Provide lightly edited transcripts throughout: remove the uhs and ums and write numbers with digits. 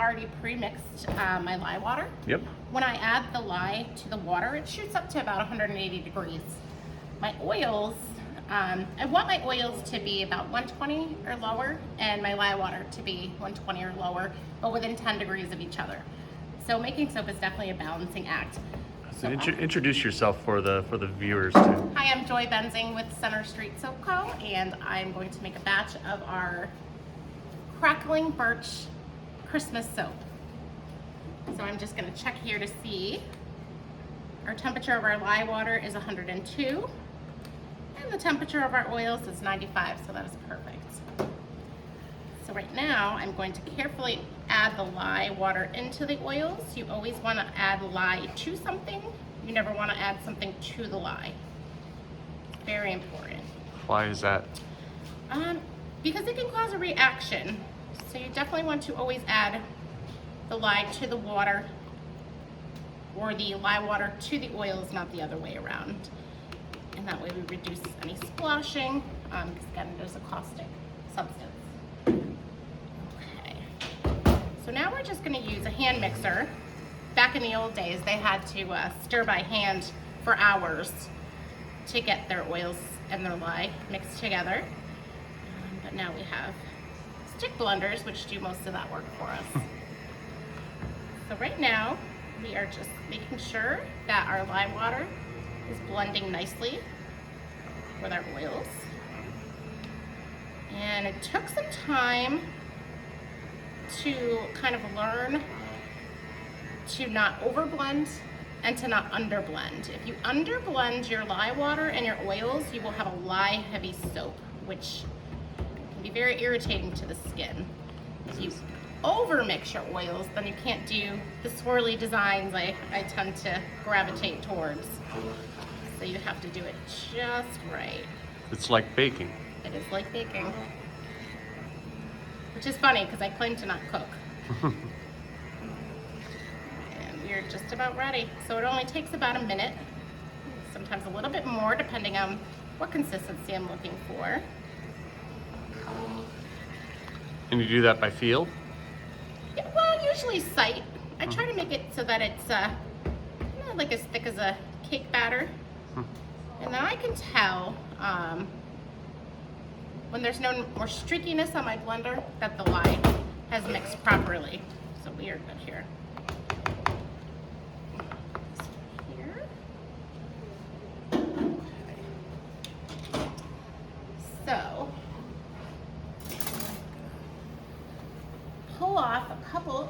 already pre-mixed my lye water. Yep. When I add the lye to the water, it shoots up to about 180 degrees. My oils, I want my oils to be about 120 or lower, and my lye water to be 120 or lower, but within 10 degrees of each other. So making soap is definitely a balancing act. So introduce yourself for the viewers too. Hi, I'm Joy Benzing with Center Street Soap Co., and I'm going to make a batch of our crackling birch Christmas soap. So I'm just going to check here to see. Our temperature of our lye water is 102, and the temperature of our oils is 95, so that is perfect. So right now, I'm going to carefully add the lye water into the oils. You always want to add lye to something. You never want to add something to the lye. Very important. Why is that? Because it can cause a reaction. So you definitely want to always add the lye to the water, or the lye water to the oils, not the other way around. And that way we reduce any splashing, because again, there's a caustic substance. Okay, so now we're just gonna use a hand mixer. Back in the old days, they had to stir by hand for hours to get their oils and their lye mixed together. But now we have stick blenders, which do most of that work for us. So right now, we are just making sure that our lye water is blending nicely with our oils. And it took some time to kind of learn to not overblend and to not underblend. If you underblend your lye water and your oils, you will have a lye heavy soap, which can be very irritating to the skin. If you overmix your oils, then you can't do the swirly designs I tend to gravitate towards. So you have to do it just right. It's like baking. It is like baking. Which is funny because I claim to not cook. And we're just about ready. So it only takes about a minute, sometimes a little bit more depending on what consistency I'm looking for. And you do that by feel? Yeah, well, usually sight. I try to make it so that it's like as thick as a cake batter. And then I can tell when there's no more streakiness on my blender that the lye has mixed properly. So we are good here. So pull off a couple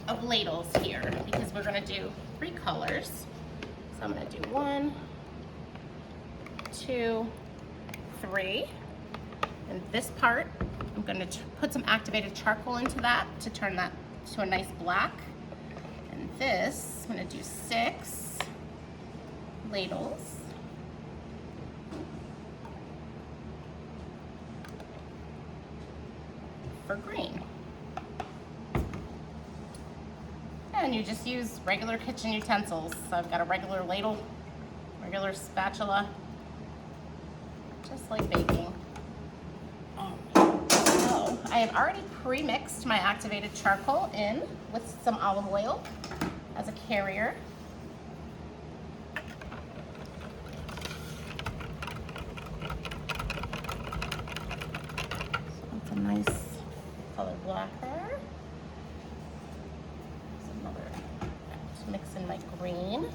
of ladles here because we're going to do 3 colors. So I'm going to do 1, 2, 3. And this part, I'm going to put some activated charcoal into that to turn that to a nice black. And this, I'm going to do 6 ladles. For green. And you just use regular kitchen utensils. So I've got a regular ladle, regular spatula, just like baking. So I have already pre-mixed my activated charcoal in with some olive oil as a carrier. So that's a nice color black there. Mix in my green.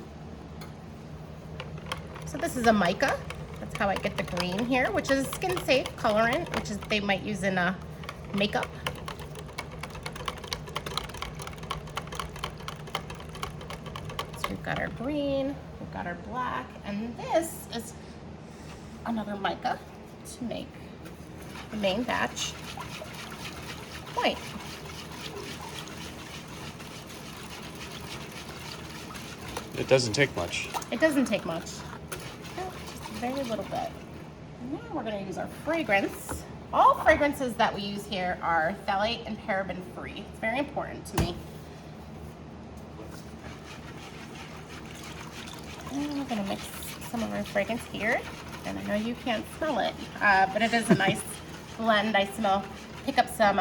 So this is a mica. That's how I get the green here, which is skin safe colorant, which is they might use in makeup. So we've got our green, we've got our black, and this is another mica to make the main batch white. It doesn't take much. It doesn't take much. Just a very little bit. And now we're going to use our fragrance. All fragrances that we use here are phthalate and paraben free. It's very important to me. And we're going to mix some of our fragrance here. And I know you can't smell it, but it is a nice blend. I pick up some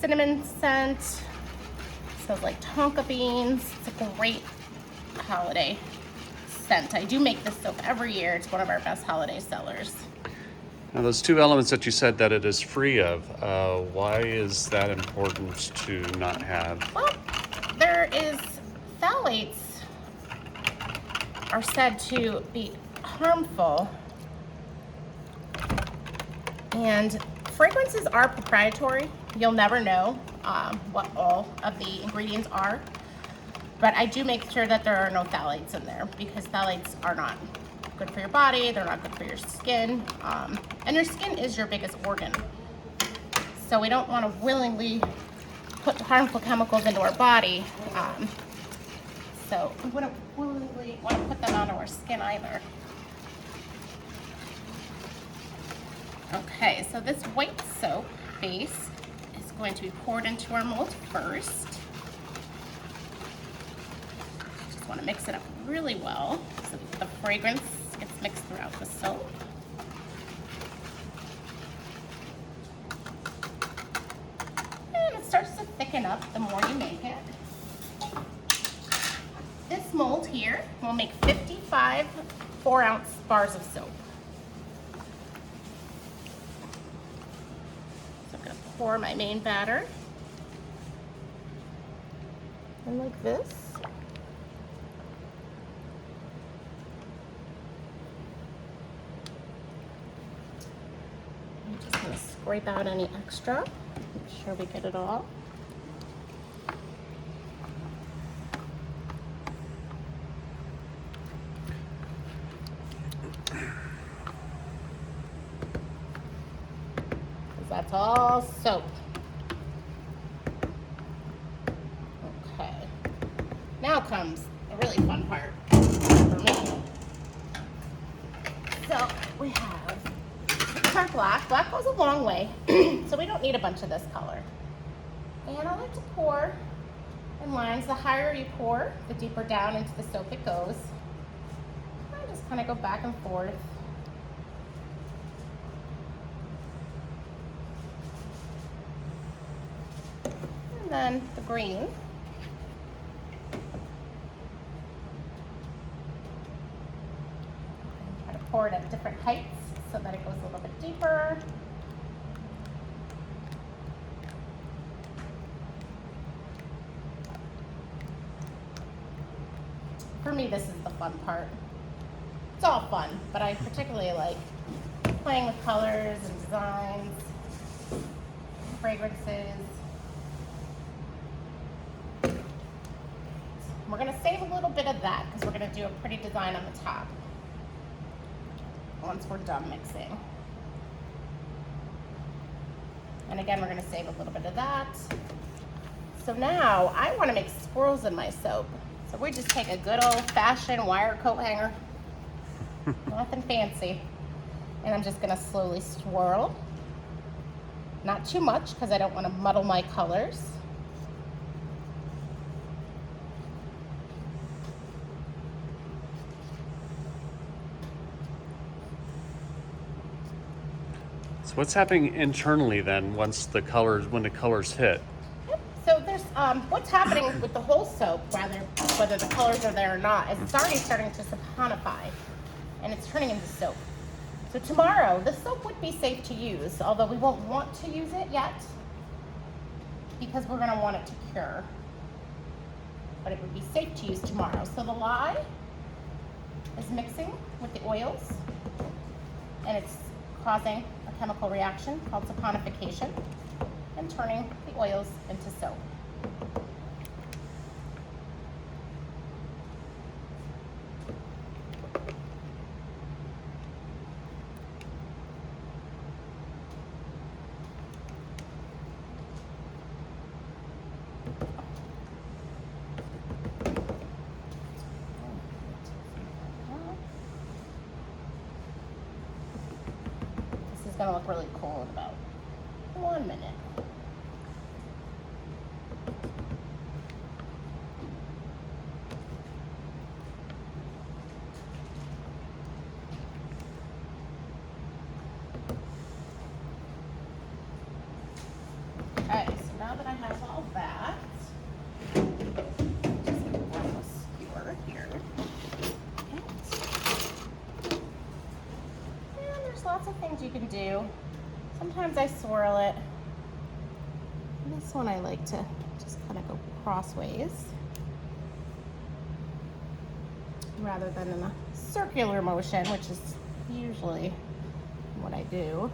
cinnamon scent, smells like tonka beans. It's a great holiday scent. I do make this soap every year. It's one of our best holiday sellers. Now, those two elements that you said that it is free of, why is that important to not have? Well, there is phthalates are said to be harmful, and fragrances are proprietary. You'll never know what all of the ingredients are, but I do make sure that there are no phthalates in there, because phthalates are not good for your body, they're not good for your skin, and your skin is your biggest organ. So we don't want to willingly put harmful chemicals into our body. So we wouldn't willingly want to put them onto our skin either. Okay, so this white soap base is going to be poured into our mold first. Just want to mix it up really well so that the fragrance gets mixed throughout the soap. And it starts to thicken up the more you make it. This mold here will make 55 4-ounce bars of soap. So I'm going to pour my main batter. And like this. I'm just going to scrape out any extra. Make sure we get it all. That's all soap. Okay. Now comes the really fun part for me. So we have our black. Black goes a long way, so we don't need a bunch of this color. And I like to pour in lines. The higher you pour, the deeper down into the soap it goes. I just kind of go back and forth. Then the green. Try to pour it at different heights so that it goes a little bit deeper. For me, this is the fun part. It's all fun, but I particularly like playing with colors and designs, fragrances. We're going to save a little bit of that because we're going to do a pretty design on the top once we're done mixing. And again, we're going to save a little bit of that. So now I want to make swirls in my soap. So we just take a good old-fashioned wire coat hanger, nothing fancy, and I'm just going to slowly swirl. Not too much because I don't want to muddle my colors. So what's happening internally then when the colors hit? Yep. So there's what's happening with the whole soap, whether the colors are there or not, is it's already starting to saponify, and it's turning into soap. So tomorrow, the soap would be safe to use, although we won't want to use it yet because we're going to want it to cure. But it would be safe to use tomorrow. So the lye is mixing with the oils, and it's causing a chemical reaction called saponification and turning the oils into soap. This is going to look really cool in about 1 minute. Okay, so now that I have all that, do. Sometimes I swirl it. This one I like to just kind of go crossways rather than in a circular motion, which is usually what I do.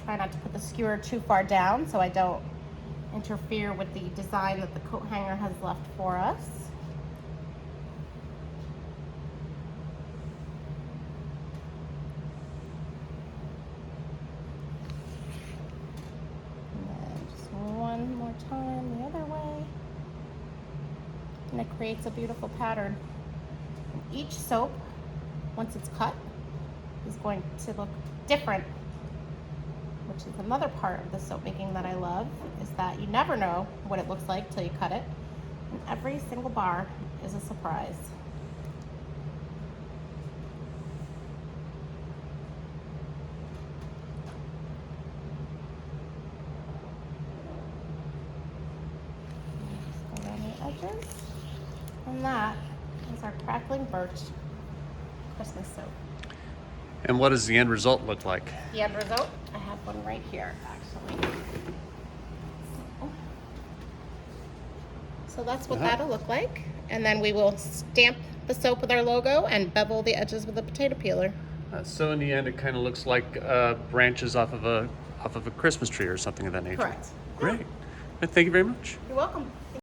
Try not to put the skewer too far down so I don't interfere with the design that the coat hanger has left for us. And then just one more time the other way. And it creates a beautiful pattern. And each soap, once it's cut, is going to look different, which is another part of the soap making that I love, is that you never know what it looks like till you cut it. And every single bar is a surprise. Just go around the edges. And that is our crackling birch Christmas soap. And what does the end result look like? The end result, I have one right here, actually. So that's what that'll look like. And then we will stamp the soap with our logo and bevel the edges with a potato peeler. So in the end, it kind of looks like branches off of a Christmas tree or something of that nature. Correct. Great. Thank you very much. You're welcome.